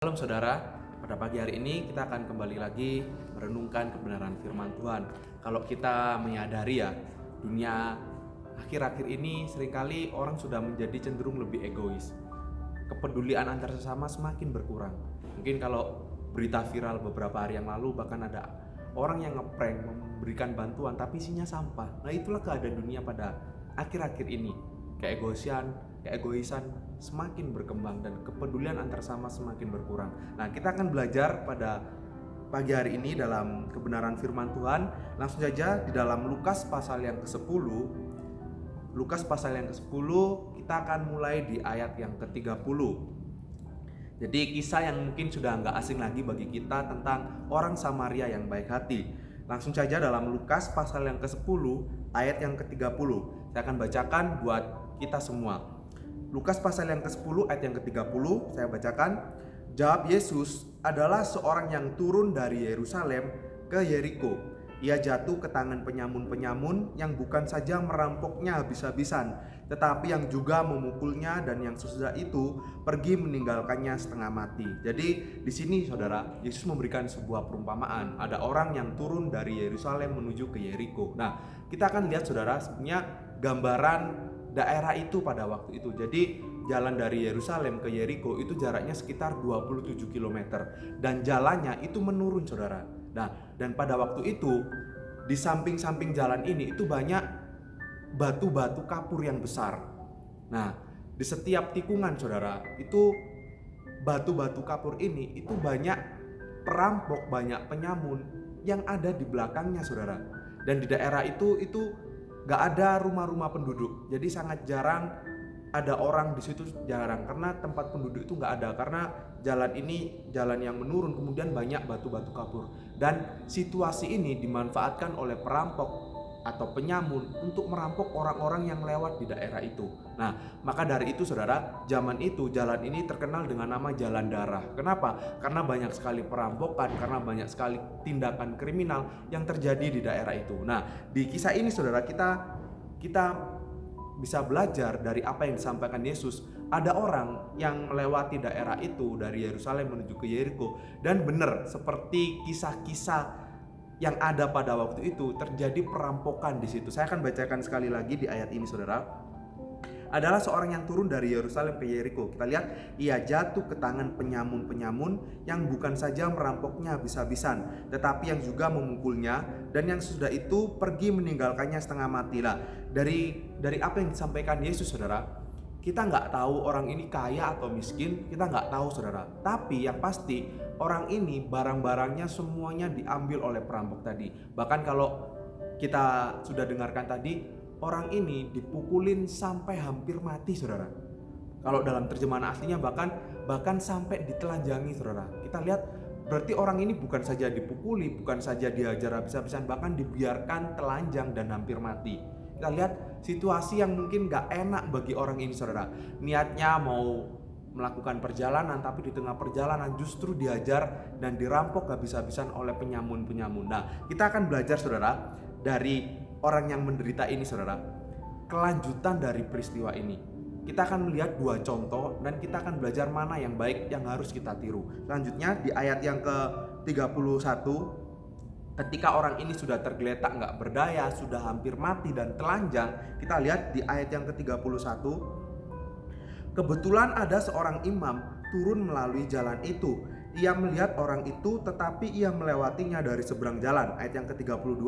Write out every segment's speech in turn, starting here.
Salam saudara, pada pagi hari ini kita akan kembali lagi merenungkan kebenaran firman Tuhan. Kalau kita menyadari ya, dunia akhir-akhir ini seringkali orang sudah menjadi cenderung lebih egois. Kepedulian antar sesama semakin berkurang. Mungkin kalau berita viral beberapa hari yang lalu bahkan ada orang yang ngeprank memberikan bantuan tapi isinya sampah. Nah, itulah keadaan dunia pada akhir-akhir ini. Keegoisan semakin berkembang dan kepedulian antar sama semakin berkurang. Nah, kita akan belajar pada pagi hari ini dalam kebenaran firman Tuhan. Langsung saja di dalam Lukas pasal yang ke-10. Lukas pasal yang ke-10 kita akan mulai di ayat yang ke-30. Jadi kisah yang mungkin sudah nggak asing lagi bagi kita tentang orang Samaria yang baik hati. Langsung saja dalam Lukas pasal yang ke-10 ayat yang ke-30. Saya akan bacakan buat kita semua. Lukas pasal yang ke-10 ayat yang ke-30, saya bacakan. Jawab Yesus, adalah seorang yang turun dari Yerusalem ke Yeriko. Ia jatuh ke tangan penyamun-penyamun yang bukan saja merampoknya habis-habisan, tetapi yang juga memukulnya, dan yang sesudah itu pergi meninggalkannya setengah mati. Jadi di sini saudara, Yesus memberikan sebuah perumpamaan. Ada orang yang turun dari Yerusalem menuju ke Yeriko. Nah, kita akan lihat saudara, sebenarnya gambaran daerah itu pada waktu itu. Jadi jalan dari Yerusalem ke Yeriko itu jaraknya sekitar 27 km dan jalannya itu menurun saudara. Nah, dan pada waktu itu di samping-samping jalan ini itu banyak batu-batu kapur yang besar. Nah, di setiap tikungan saudara, itu batu-batu kapur ini itu banyak perampok, banyak penyamun yang ada di belakangnya saudara. Dan di daerah itu gak ada rumah-rumah penduduk, jadi sangat jarang ada orang di situ, jarang, karena tempat penduduk itu gak ada, karena jalan ini jalan yang menurun, kemudian banyak batu-batu kapur. Dan situasi ini dimanfaatkan oleh perampok atau penyamun untuk merampok orang-orang yang lewat di daerah itu. Nah, maka dari itu saudara, zaman itu jalan ini terkenal dengan nama jalan darah. Kenapa? Karena banyak sekali perampokan, karena banyak sekali tindakan kriminal yang terjadi di daerah itu. Nah, di kisah ini saudara, kita bisa belajar dari apa yang disampaikan Yesus. Ada orang yang melewati daerah itu dari Yerusalem menuju ke Yeriko, dan benar seperti kisah-kisah yang ada pada waktu itu, terjadi perampokan di situ. Saya akan bacakan sekali lagi di ayat ini saudara. Adalah seorang yang turun dari Yerusalem ke Yeriko. Kita lihat, ia jatuh ke tangan penyamun-penyamun yang bukan saja merampoknya habis-habisan, tetapi yang juga memukulnya, dan yang sudah itu pergi meninggalkannya setengah mati. Lah, dari apa yang disampaikan Yesus saudara, kita nggak tahu orang ini kaya atau miskin, kita nggak tahu saudara. Tapi yang pasti orang ini barang-barangnya semuanya diambil oleh perampok tadi. Bahkan kalau kita sudah dengarkan tadi, orang ini dipukulin sampai hampir mati saudara. Kalau dalam terjemahan aslinya bahkan sampai ditelanjangi saudara. Kita lihat, berarti orang ini bukan saja dipukuli, bukan saja dihajar habis-habisan, bahkan dibiarkan telanjang dan hampir mati. Kita lihat situasi yang mungkin gak enak bagi orang ini saudara. Niatnya mau melakukan perjalanan, tapi di tengah perjalanan justru dihajar dan dirampok habis-habisan oleh penyamun-penyamun. Nah, kita akan belajar saudara dari orang yang menderita ini saudara, kelanjutan dari peristiwa ini. Kita akan melihat dua contoh dan kita akan belajar mana yang baik yang harus kita tiru. Selanjutnya di ayat yang ke-31, ketika orang ini sudah tergeletak gak berdaya, sudah hampir mati dan telanjang, kita lihat di ayat yang ke-31, kebetulan ada seorang imam turun melalui jalan itu. Ia melihat orang itu, tetapi ia melewatinya dari seberang jalan. Ayat yang ke-32,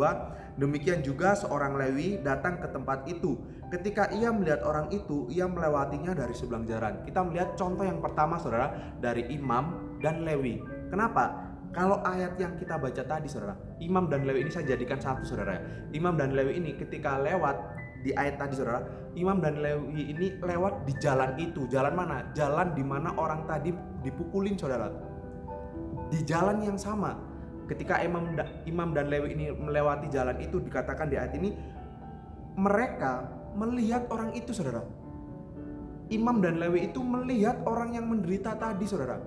demikian juga seorang Lewi datang ke tempat itu. Ketika ia melihat orang itu, ia melewatinya dari seberang jalan. Kita melihat contoh yang pertama saudara, dari imam dan Lewi. Kenapa? Kalau ayat yang kita baca tadi saudara, imam dan Lewi ini saya jadikan satu saudara. Imam dan Lewi ini ketika lewat di ayat tadi saudara, imam dan Lewi ini lewat di jalan itu. Jalan mana? Jalan di mana orang tadi dipukulin saudara. Di jalan yang sama. Ketika imam dan Lewi ini melewati jalan itu, dikatakan di ayat ini mereka melihat orang itu saudara. Imam dan Lewi itu melihat orang yang menderita tadi saudara.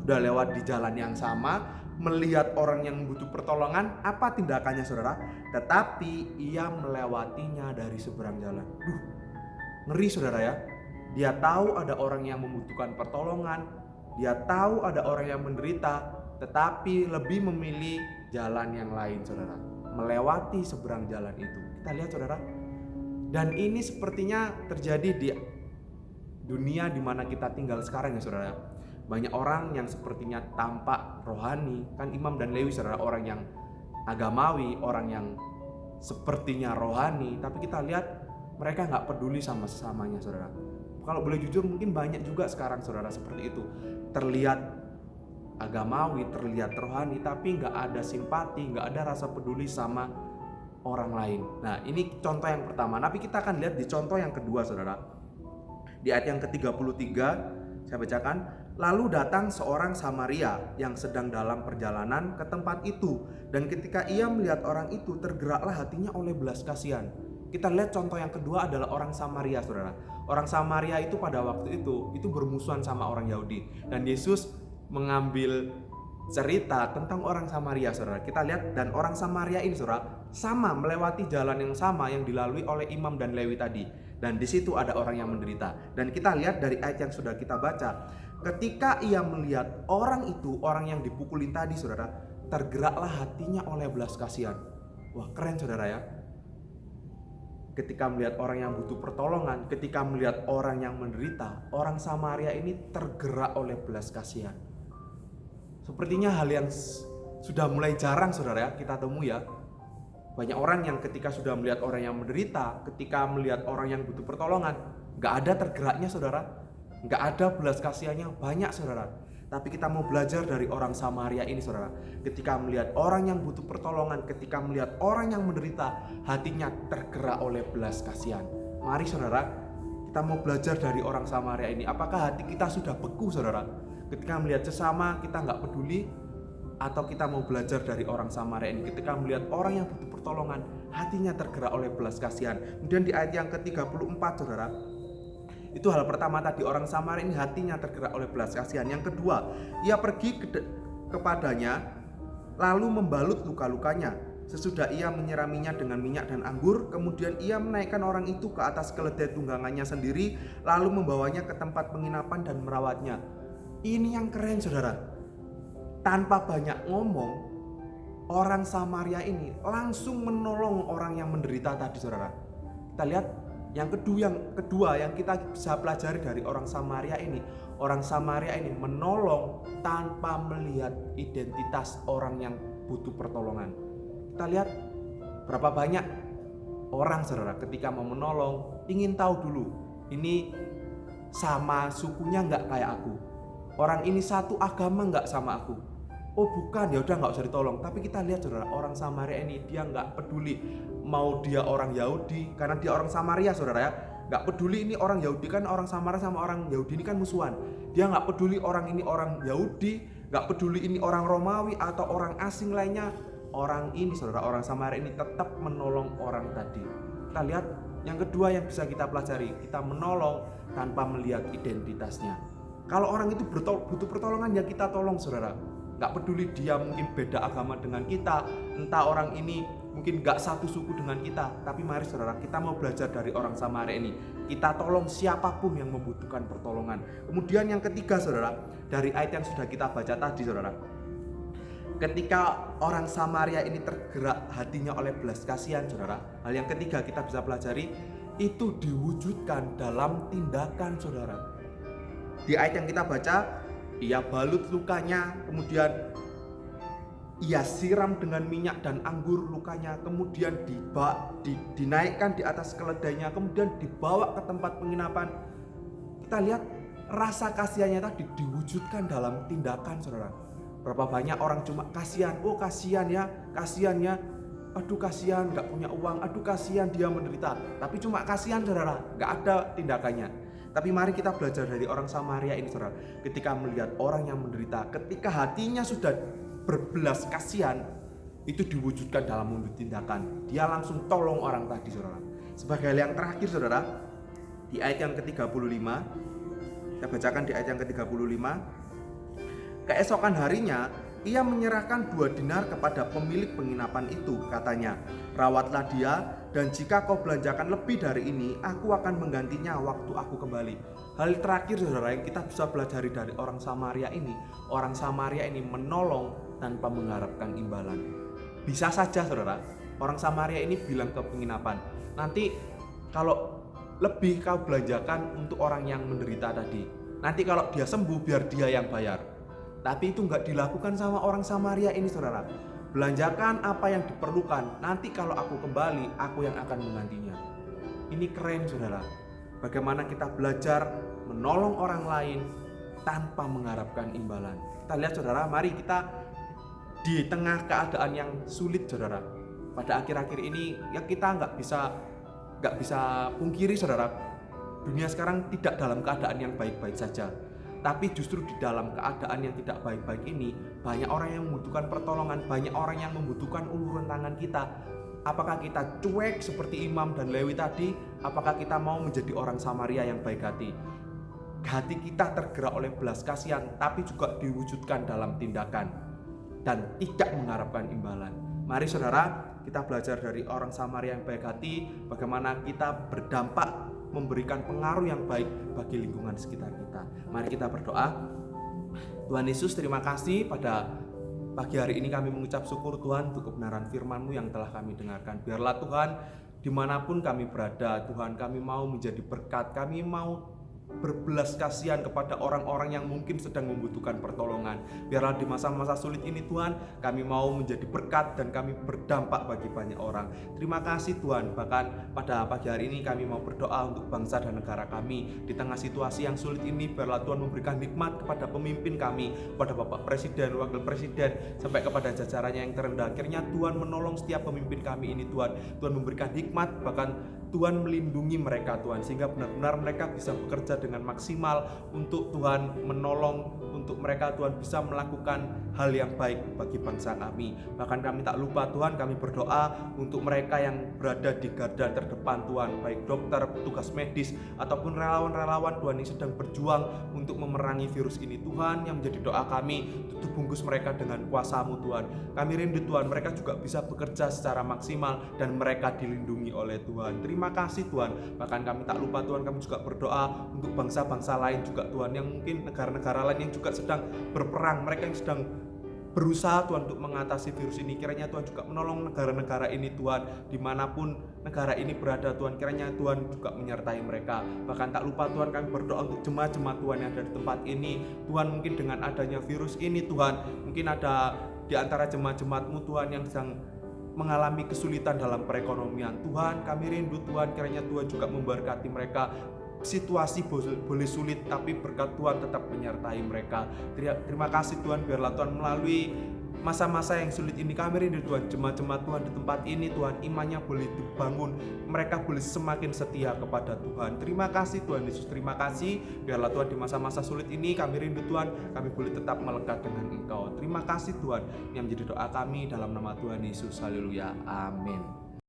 Udah lewat di jalan yang sama, melihat orang yang butuh pertolongan, apa tindakannya saudara? Tetapi ia melewatinya dari seberang jalan. Ngeri saudara ya. Dia tahu ada orang yang membutuhkan pertolongan, Dia tahu ada orang yang menderita, tetapi lebih memilih jalan yang lain, saudara. Melewati seberang jalan itu. Kita lihat, saudara. Dan ini sepertinya terjadi di dunia di mana kita tinggal sekarang ya, saudara. Banyak orang yang sepertinya tampak rohani, kan Imam dan Lewi, saudara, orang yang agamawi, orang yang sepertinya rohani, tapi kita lihat mereka nggak peduli sama sesamanya, saudara. Kalau boleh jujur, mungkin banyak juga sekarang, saudara, seperti itu. Terlihat agamawi, terlihat rohani, tapi nggak ada simpati, nggak ada rasa peduli sama orang lain. Nah, ini contoh yang pertama. Tapi kita akan lihat di contoh yang kedua, saudara. Di ayat yang ke-33, saya bacakan. Lalu datang seorang Samaria yang sedang dalam perjalanan ke tempat itu, dan ketika ia melihat orang itu, tergeraklah hatinya oleh belas kasihan. Kita lihat contoh yang kedua adalah orang Samaria, saudara. Orang Samaria itu pada waktu itu bermusuhan sama orang Yahudi, dan Yesus mengambil cerita tentang orang Samaria, saudara. Kita lihat, dan orang Samaria ini, saudara, sama melewati jalan yang sama yang dilalui oleh Imam dan Lewi tadi, dan di situ ada orang yang menderita. Dan kita lihat dari ayat yang sudah kita baca, ketika ia melihat orang itu, orang yang dipukulin tadi, saudara, tergeraklah hatinya oleh belas kasihan. Wah, keren, saudara, ya. Ketika melihat orang yang butuh pertolongan, ketika melihat orang yang menderita, orang Samaria ini tergerak oleh belas kasihan. Sepertinya hal yang sudah mulai jarang, saudara, ya, kita temui, ya. Banyak orang yang ketika sudah melihat orang yang menderita, ketika melihat orang yang butuh pertolongan, gak ada tergeraknya, saudara. Gak ada belas kasihannya, banyak, saudara. Tapi kita mau belajar dari orang Samaria ini, saudara. Ketika melihat orang yang butuh pertolongan, ketika melihat orang yang menderita, hatinya tergerak oleh belas kasihan. Mari, saudara, kita mau belajar dari orang Samaria ini. Apakah hati kita sudah beku, saudara? Ketika melihat sesama, kita gak peduli? Atau kita mau belajar dari orang Samaria ini, ketika melihat orang yang butuh pertolongan, hatinya tergerak oleh belas kasihan. Kemudian di ayat yang ke-34, saudara, itu hal pertama tadi, orang Samaria ini hatinya tergerak oleh belas kasihan. Yang kedua, ia pergi kepadanya lalu membalut luka-lukanya. Sesudah ia menyiraminya dengan minyak dan anggur, kemudian ia menaikkan orang itu ke atas keledai tunggangannya sendiri, lalu membawanya ke tempat penginapan dan merawatnya. Ini yang keren, saudara. Tanpa banyak ngomong, orang Samaria ini langsung menolong orang yang menderita tadi, saudara. Kita lihat yang kedua yang kita bisa pelajari dari orang Samaria ini. Orang Samaria ini menolong tanpa melihat identitas orang yang butuh pertolongan. Kita lihat berapa banyak orang, saudara, ketika mau menolong ingin tahu dulu, ini sama sukunya nggak kayak aku, orang ini satu agama nggak sama aku. Oh bukan, ya udah nggak usah ditolong. Tapi kita lihat, saudara, orang Samaria ini dia nggak peduli mau dia orang Yahudi, karena dia orang Samaria, saudara, ya. Nggak peduli ini orang Yahudi, kan orang Samaria sama orang Yahudi ini kan musuhan. Dia nggak peduli orang ini orang Yahudi, nggak peduli ini orang Romawi atau orang asing lainnya. Orang ini, saudara, orang Samaria ini tetap menolong orang tadi. Kita lihat yang kedua yang bisa kita pelajari, kita menolong tanpa melihat identitasnya. Kalau orang itu butuh pertolongan, ya kita tolong, saudara. Gak peduli dia mungkin beda agama dengan kita, entah orang ini mungkin gak satu suku dengan kita. Tapi mari, saudara, kita mau belajar dari orang Samaria ini. Kita tolong siapapun yang membutuhkan pertolongan. Kemudian yang ketiga, saudara, dari ayat yang sudah kita baca tadi, saudara, ketika orang Samaria ini tergerak hatinya oleh belas kasihan, saudara, hal yang ketiga kita bisa pelajari, itu diwujudkan dalam tindakan, saudara. Di ayat yang kita baca, ia balut lukanya, kemudian ia siram dengan minyak dan anggur lukanya, kemudian dinaikkan di atas keledainya, kemudian dibawa ke tempat penginapan. Kita lihat rasa kasihannya tadi diwujudkan dalam tindakan, saudara. Berapa banyak orang cuma kasihan, oh kasihan ya, aduh kasihan gak punya uang, aduh kasihan dia menderita. Tapi cuma kasihan, saudara, gak ada tindakannya. Tapi mari kita belajar dari orang Samaria ini, saudara. Ketika melihat orang yang menderita, ketika hatinya sudah berbelas kasihan, itu diwujudkan dalam wujud tindakan. Dia langsung tolong orang tadi, saudara. Sebagai hal yang terakhir, saudara, di ayat yang ke-35, kita bacakan di ayat yang ke-35. Keesokan harinya, Ia menyerahkan 2 dinar kepada pemilik penginapan itu. Katanya, rawatlah dia, dan jika kau belanjakan lebih dari ini, aku akan menggantinya waktu aku kembali. Hal terakhir saudara yang kita bisa pelajari dari orang Samaria ini, orang Samaria ini menolong tanpa mengharapkan imbalan. Bisa saja saudara, orang Samaria ini bilang ke penginapan, nanti kalau lebih kau belanjakan untuk orang yang menderita tadi, nanti kalau dia sembuh biar dia yang bayar. Tapi itu nggak dilakukan sama orang Samaria ini saudara. Belanjakan apa yang diperlukan, nanti kalau aku kembali, aku yang akan menggantinya. Ini keren saudara. Bagaimana kita belajar menolong orang lain tanpa mengharapkan imbalan. Kita lihat saudara, mari kita di tengah keadaan yang sulit saudara. Pada akhir-akhir ini ya kita nggak bisa pungkiri saudara. Dunia sekarang tidak dalam keadaan yang baik-baik saja. Tapi justru di dalam keadaan yang tidak baik-baik ini, banyak orang yang membutuhkan pertolongan, banyak orang yang membutuhkan uluran tangan kita. Apakah kita cuek seperti Imam dan Lewi tadi? Apakah kita mau menjadi orang Samaria yang baik hati? Hati kita tergerak oleh belas kasihan, tapi juga diwujudkan dalam tindakan dan tidak mengharapkan imbalan. Mari saudara, kita belajar dari orang Samaria yang baik hati, bagaimana kita berdampak memberikan pengaruh yang baik bagi lingkungan sekitar kita. Mari kita berdoa. Tuhan Yesus, terima kasih pada pagi hari ini kami mengucap syukur Tuhan untuk kebenaran firman-Mu yang telah kami dengarkan. Biarlah Tuhan, dimanapun kami berada, Tuhan kami mau menjadi berkat, kami mau berbelas kasihan kepada orang-orang yang mungkin sedang membutuhkan pertolongan. Biarlah di masa-masa sulit ini Tuhan, kami mau menjadi berkat dan kami berdampak bagi banyak orang. Terima kasih Tuhan. Bahkan pada pagi hari ini kami mau berdoa untuk bangsa dan negara kami. Di tengah situasi yang sulit ini, biarlah Tuhan memberikan hikmat kepada pemimpin kami, kepada Bapak Presiden, Wakil Presiden, sampai kepada jajarannya yang terendah. Akhirnya Tuhan menolong setiap pemimpin kami ini Tuhan. Tuhan memberikan hikmat, bahkan Tuhan melindungi mereka Tuhan, sehingga benar-benar mereka bisa bekerja dengan maksimal untuk Tuhan menolong, untuk mereka Tuhan bisa melakukan hal yang baik bagi bangsa kami. Bahkan kami tak lupa Tuhan, kami berdoa untuk mereka yang berada di garda terdepan Tuhan, baik dokter, petugas medis, ataupun relawan-relawan Tuhan yang sedang berjuang untuk memerangi virus ini Tuhan. Yang menjadi doa kami, tutup bungkus mereka dengan kuasa-Mu Tuhan. Kami rindu Tuhan, mereka juga bisa bekerja secara maksimal dan mereka dilindungi oleh Tuhan. Terima kasih Tuhan. Bahkan kami tak lupa Tuhan, kami juga berdoa untuk bangsa-bangsa lain juga Tuhan, yang mungkin negara-negara lain yang juga sedang berperang, mereka yang sedang berusaha Tuhan untuk mengatasi virus ini. Kiranya Tuhan juga menolong negara-negara ini Tuhan, dimanapun negara ini berada Tuhan, kiranya Tuhan juga menyertai mereka. Bahkan tak lupa Tuhan, kami berdoa untuk jemaat-jemaat Tuhan yang ada di tempat ini Tuhan. Mungkin dengan adanya virus ini Tuhan, mungkin ada di antara jemaat-jemaat-Mu Tuhan yang sedang mengalami kesulitan dalam perekonomian Tuhan. Kami rindu Tuhan, kiranya Tuhan juga memberkati mereka. Situasi boleh sulit, tapi berkat Tuhan tetap menyertai mereka. Terima kasih Tuhan, biarlah Tuhan melalui masa-masa yang sulit ini kami rindu Tuhan, jemaat-jemaat Tuhan di tempat ini Tuhan, imannya boleh dibangun, mereka boleh semakin setia kepada Tuhan. Terima kasih Tuhan Yesus, terima kasih. Biarlah Tuhan di masa-masa sulit ini kami rindu Tuhan, kami boleh tetap melekat dengan Engkau. Terima kasih Tuhan, yang menjadi doa kami dalam nama Tuhan Yesus. Haleluya, amin.